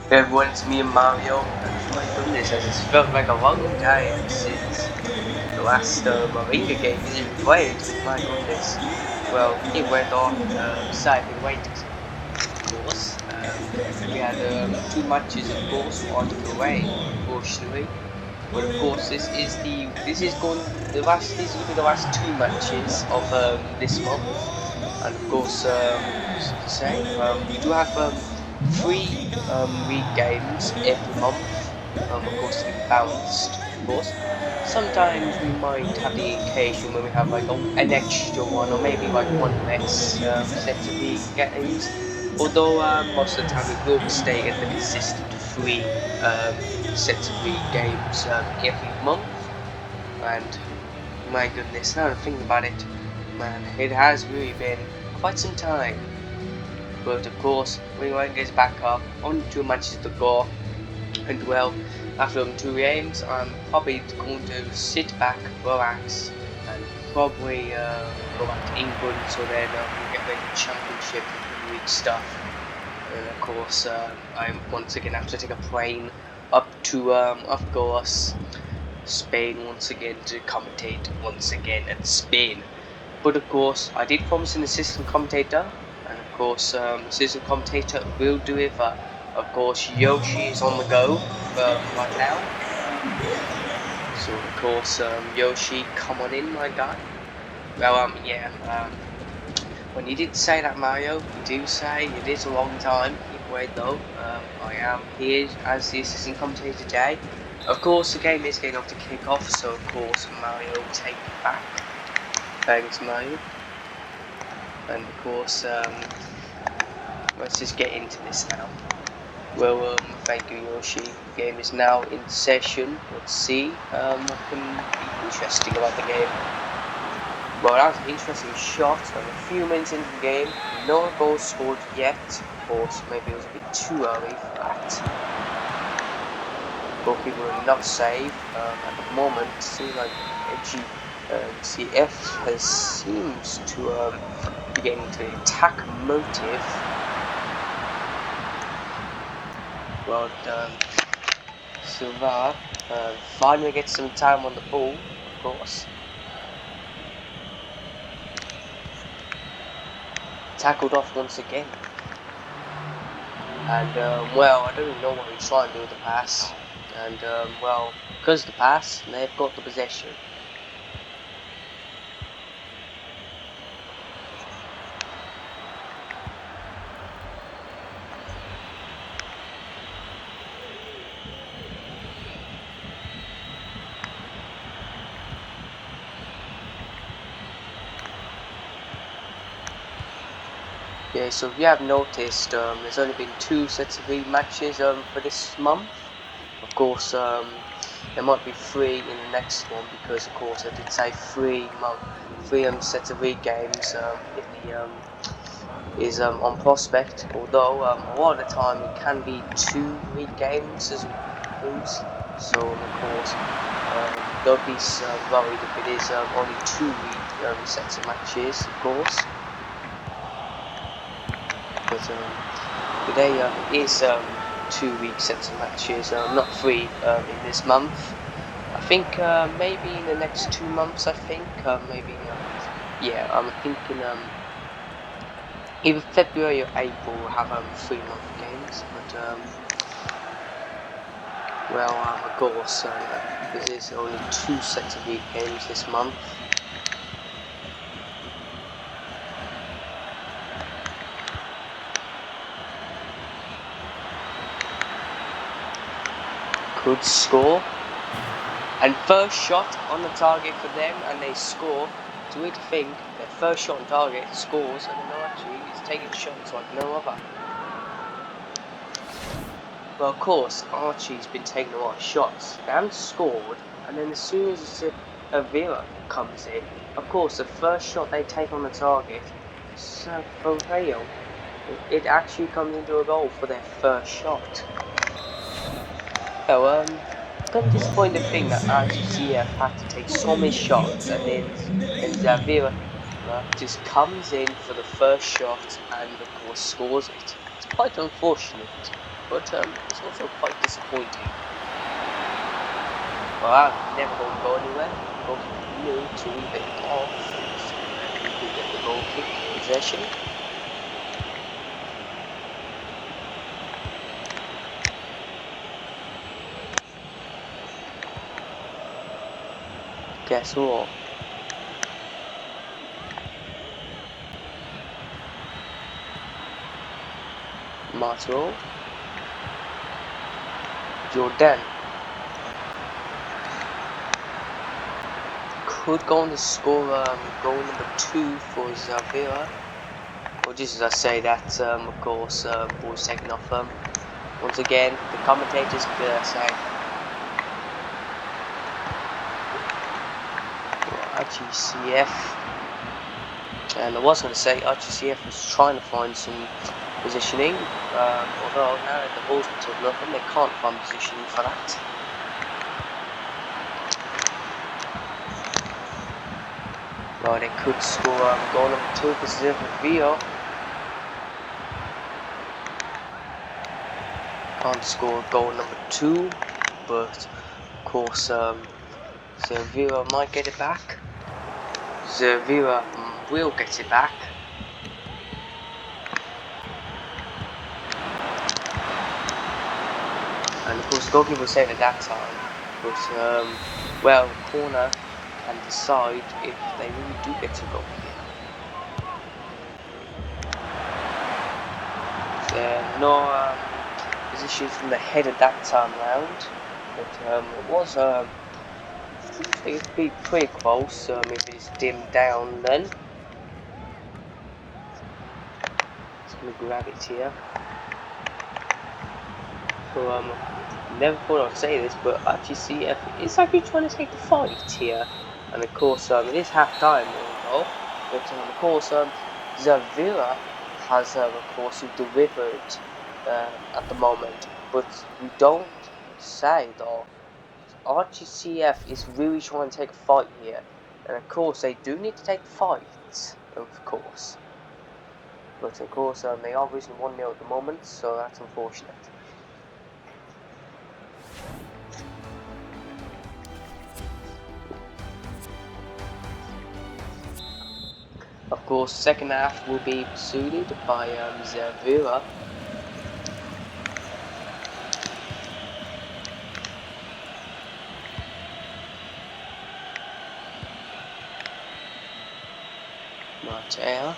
Hey everyone, it's me and Mario, and my goodness, as it's felt like a long time since the last Moringa game is even played. My goodness. Well, it went on cyber waiters, of course. We had 2 matches, of course, on the way, unfortunately. But of course, this is going to be the last 2 matches of this month, and of course, as you can say, we do have 3 league games every month. Of course, to be balanced. Of course, sometimes we might have the occasion when we have like an extra one, or maybe like one less set of league games. Although most of the time we will be staying at the consistent 3 sets of league games every month. And my goodness, now I'm thinking about it, man, it has really been quite some time. But of course, Wingline gets back up, only 2 matches to go, and well, after them 2 games, I'm probably going to sit back, relax, and probably go back to England, so then we'll get ready for Championship and Premier League stuff. And of course, I'm once again have to take a plane up to, of course, Spain once again to commentate once again at Spain. But of course, I did promise an assistant commentator, and of course, assistant commentator will deliver. Of course, Yoshi is on the go right now. So of course, Yoshi, come on in, my guy. Well, yeah. When you did say that, Mario, you do say it is a long time. Either way, though, I am here as the assistant commentator today. Of course, the game is getting off to kick off, so of course, Mario will take it back. Thanks, Mario. And of course, let's just get into this now. Well, thank you, Yoshi. The game is now in session. Let's see what can be interesting about the game. Well, that was an interesting shot. I'm a few minutes into the game. No goal scored yet. Of course, maybe it was a bit too early for that. Goalkeeper will not save at the moment. Seems like Elche CF seems to be getting into the attack motive. Well done. Silva finally gets some time on the ball, of course. Tackled off once again. And, well, I don't even know what he's trying to do with the pass. And, well, because of the pass, they've got the possession. Yeah, so if you have noticed, there's only been 2 sets of league matches for this month. Of course, there might be 3 in the next one because, of course, I did say 3 sets of league games is on prospect. Although a lot of the time it can be 2 league games as well. So of course, don't be worried if it is only 2 league sets of matches, of course. But today is 2 week sets of matches, not 3 in this month. I think maybe in the next 2 months. I think maybe yeah. I'm thinking either February or April we'll have 3-month games. But well, of course, because there's only 2 sets of league games this month. Could score, and first shot on the target for them, and they score. It's weird to think their first shot on target scores, and then actually he's taking shots like no other. Well, of course, Archie's been taking a lot of shots. They haven't scored, and then as soon as Villa comes in, of course, the first shot they take on the target, for real, it actually comes into a goal for their first shot. So, kind of disappointed thing that RCCF had to take so many shots, and Zavira just comes in for the first shot and of course scores it. It's quite unfortunate. but it's also quite disappointing. Well, I'm never going to go anywhere. Go to leave it off so that we can get the goal kick possession. Guess what? Martial. Jordan. Could go on to score goal number 2 for Sevilla. Or just as I say that, of course, ball's taken off them. Once again, the commentators say RGCF. And I was going to say RGCF was trying to find some positioning, although now that the ball's been taken off them, they can't find positioning for that. Well, they could score goal number 2 for Sevilla. Can't score goal number 2, but of course Sevilla might get it back. Sevilla will get it back. And of course the goalkeeper was saved at that time, but well, corner can decide if they really do get to goal here. No position from the head at that time round, but it was it'd be pretty close if it's dimmed down then. Just gonna grab it here. So never thought I'd say this, but RGCF is actually trying to take the fight here. And of course it is half time though, but of course Sevilla has of course delivered at the moment, but we don't say though RGCF is really trying to take a fight here, and of course they do need to take the fight, of course, but of course they are losing 1-0 at the moment, so that's unfortunate. Of course, second half will be pursued by Sevilla. Matchday.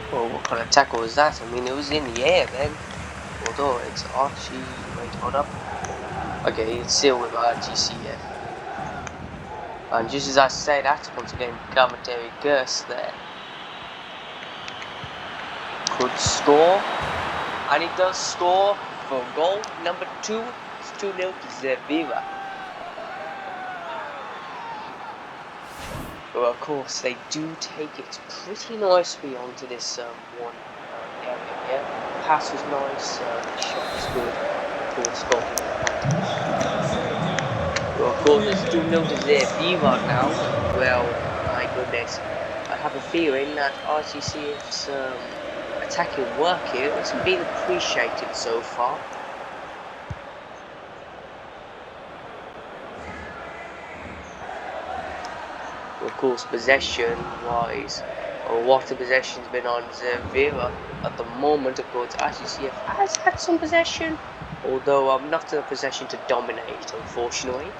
Well, what kind of tackle was that? I mean, it was in the air then. Although it's Archie. Wait, hold up. Okay, it's still with RGCF. And just as I say that, once again, commentary curse there. Could score. And he does score for goal number 2. It's 2-0 to Sevilla. Well, of course, they do take it pretty nicely onto this one area here. The pass was nice, the shot was good. Of course, well, of course, it's 2-0 to Sevilla now. Well, my goodness. I have a feeling that RGCF's attacking work here hasn't been appreciated so far. Of course, possession-wise, or what the possession's been on Sevilla at the moment, of course, RGCF has had some possession, although I'm not in a possession to dominate, unfortunately.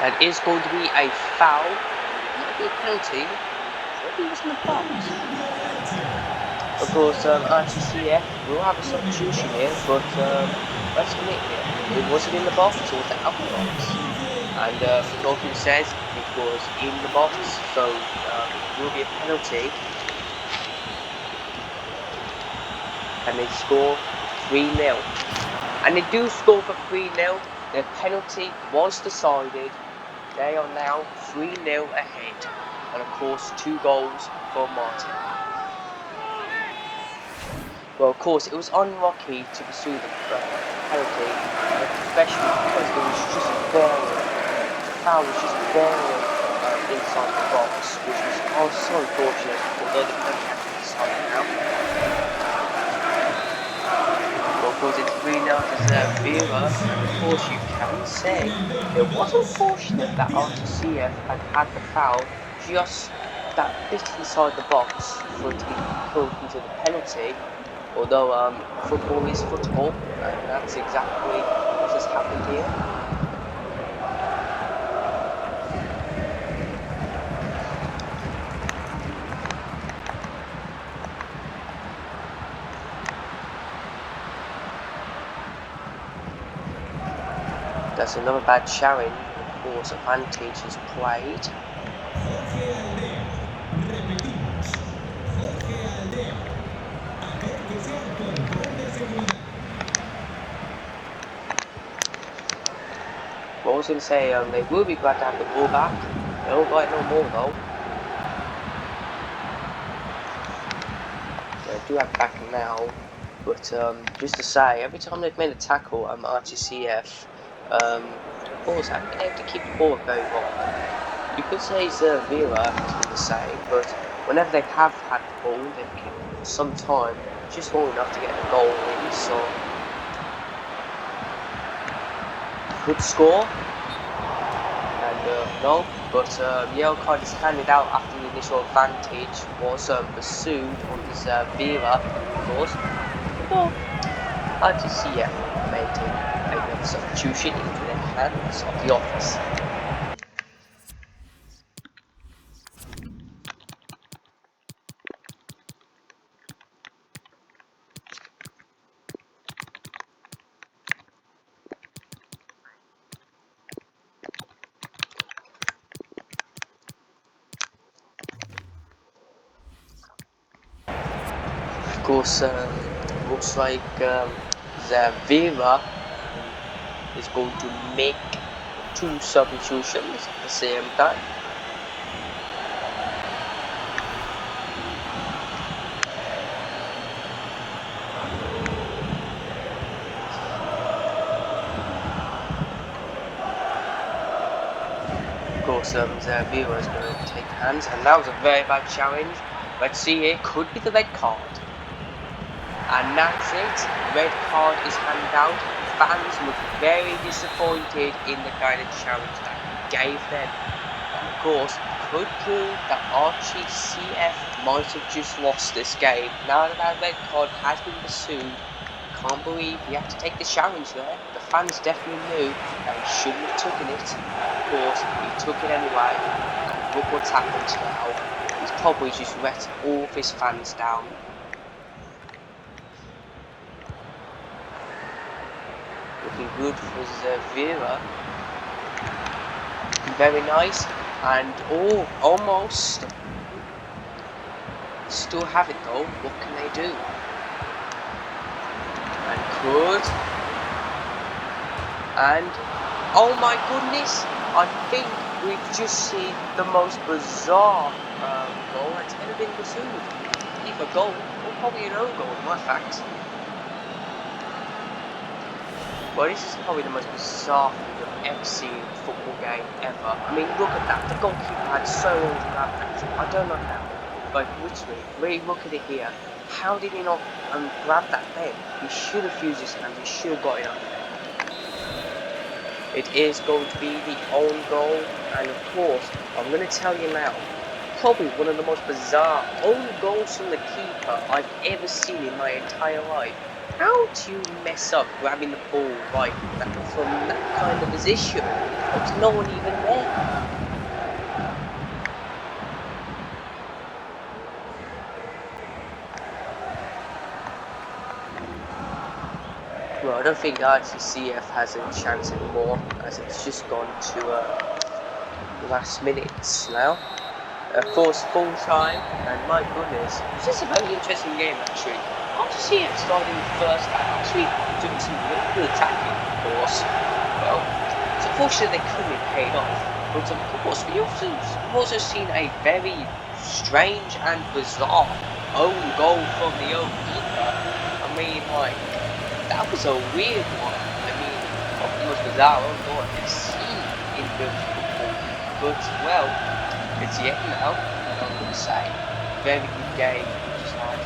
That is going to be a foul. It might be a penalty. Maybe it's in the box. Of course, RGCF will have a substitution here, but let's admit it wasn't in the box, it was out the box. And the goalkeeper says it was in the box, so it will be a penalty. And they score 3-0. And they do score for 3-0. Their penalty was decided. They are now 3-0 ahead. And of course, 2 goals for Martin. Well, of course, it was unlucky to pursue the penalty, especially because it was just barely, the foul was just barely inside the box, which was also unfortunate, although the penalty had been decided now. Well, of course, it's 3-0 to Sevilla, and of course you can say it was unfortunate that RTCF had the foul just that bit inside the box for it to be pulled into the penalty. Although football is football, and that's exactly what has happened here. That's another bad challenge. Of course, advantage is played. What I was going to say, they will be glad to have the ball back. They don't like no more though. They do have back now, but just to say, every time they've made a tackle, RTCF, of course, haven't been able to keep the ball very long. You could say Sevilla has been the same, but whenever they have had the ball, they've kept some time, just long enough to get a goal in. So good score, and no, but yellow card is handed out after the initial advantage was pursued on the Sevilla, of course. Well, RTCF made a substitution into the hands of the office. Of course, looks like Sevilla is going to make 2 substitutions at the same time. Of course, Sevilla is going to take hands, and that was a very bad challenge. Let's see, it could be the red card. And that's it, red card is handed out. Fans look very disappointed in the kind of challenge that he gave them. And of course, could prove that RTCF might have just lost this game. Now that that red card has been pursued, can't believe he had to take the challenge there. The fans definitely knew that he shouldn't have taken it. Of course, he took it anyway. And look what's happened now. He's probably just let all of his fans down. Looking good for Sevilla. Very nice. And almost. Still have it though. What can they do? And could. And oh my goodness! I think we've just seen the most bizarre goal that's ever been pursued. Either a goal or probably an own goal, in my fact. Well, this is probably the most bizarre thing I've ever seen in a football game ever. I mean, look at that. The goalkeeper had so long to grab that. I don't know how. Like, literally, really look at it here. How did he not grab that then? He should have used his hand. He should have got it up there. It is going to be the own goal. And of course, I'm going to tell you now, probably one of the most bizarre own goals from the keeper I've ever seen in my entire life. How do you mess up grabbing the ball right from that kind of position? There's no one even there. Well, I don't think RTCF has any chance anymore, as it's just gone to last minutes now. Of course, full time, and my goodness, this is a very interesting game actually. RTCF started in the first half, actually doing some really good attacking, of course. Well, it's unfortunate they couldn't be paid off, but of course we've also seen a very strange and bizarre own goal from the own keeper. mean, like, that was a weird one. I mean, not the most bizarre one I could see in British football. But, well, it's the end now, and I would say, very good game, just like